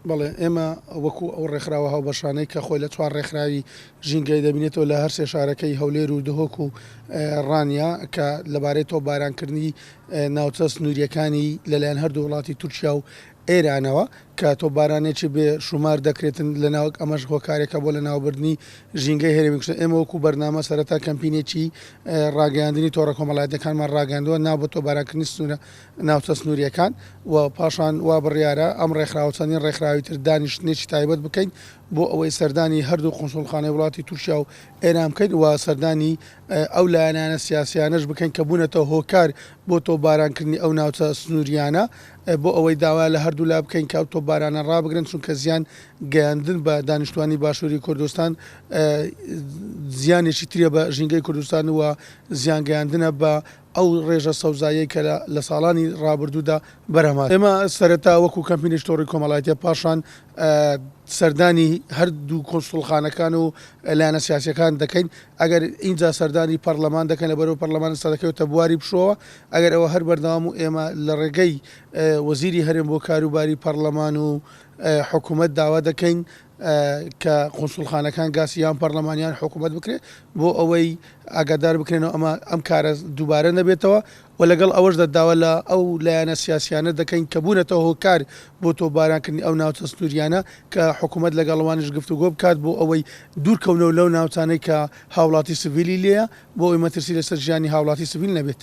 بەڵێ ئێمە وەکو ئەو ڕێکخراوە هاوبەشانەی کە خۆی لە چوار ڕێکخراوی ژینگەی دەبینێتەوە لە هەر سێ شارەکەی هەولێر و دهۆک و ڕانیا کە لەبارەی تۆ بارانکردنی ناوچە سنووریەکانی لەلایەن هەردوو وڵاتی تورکیا و ئێرانەوە کە تۆ بارانێکی بێ شومار دەکرێتن لە ناوک ئەمەش هۆکارێکە بۆ لە ناوبردنی ژینگەی هەرێمی کوردستان. ئێمە وەکو بەرنامە سەرەتا کەمپینێکی ڕاگەیاندنی تۆڕە کۆمەڵایەتەکانمان ڕاگەاندووە نابێت تۆ بارانکردنی سنوورە ناوچە سنووریەکان و پاشان وا بڕیارە ئەم ڕێکخراوە چەندین ڕێکخراوی تر دانیشتنێکی تایبەت بکەین بۆ ئەوەی سەردانی هەردوو قونسوڵخانەی وڵاتی تورکیا و ئێران بکەین و سەردانی ئەو لایەنانە سیاسیانەش بکەین کە بوونەتەوە هۆکار بۆ تۆ بارانکردنی ئەو ناوچە سنووریانە بۆ ئەوەی داوا لە هەردوو لا بکەین کە تۆ بارانە ڕابگرن چونکە زیان گەیاندن بە دانیشتوانی باشووری کوردستان زیانێکی ترە بە ژینگەی کوردستان وە زیان گەیاندنە بە ئەو ڕێژە سەوزایی کە لە ساڵانی ڕابردوودا بەرهەمات. ئێمە سەرەتا وەکو کەمپینی تۆڕی کۆمەڵایەتیە پاشان سەردانی هەردوو کۆنسوڵخانەکان و لایەنە سیاسیەکان دەکەین. ئەگەر اینجا سەردانی پەرلەمان دەکەن لە بەرەو پەرلەمان سەدەکەوتە بواری بشۆوە ئەگەر ئەوە هەر بەردەوام و ئێمە لە ڕێگەی وەزیری هەرێم بۆ کاروباری پەرلەمان و حکوومەت داوا دەکەین کە قونسوڵخانەکان گاسییان پەرلەمانیان حکوومەت بکرێت بۆ ئەوەی ئاگادار بکرێنەوە ئەمە ئەم کارە دووبارە نەبێتەوە و لەگەڵ ئەوەش دەداوە لە ئەو لایەنە سیاسیانە دەکەین کە بوونەتەوە هۆکار بۆ تۆ بارانکردنی ئەو ناوچە سنووریانە کە حکوومەت لەگەڵەوانش گفتوگۆ بکات بۆ ئەوەی دوورکەونەوە لەو ناوچانەی کە هاوڵاتی سڤیلی لێیە بۆ ئەوی مەترسی لەسەر ژیانی هاوڵاتی سڤیل نەبێت.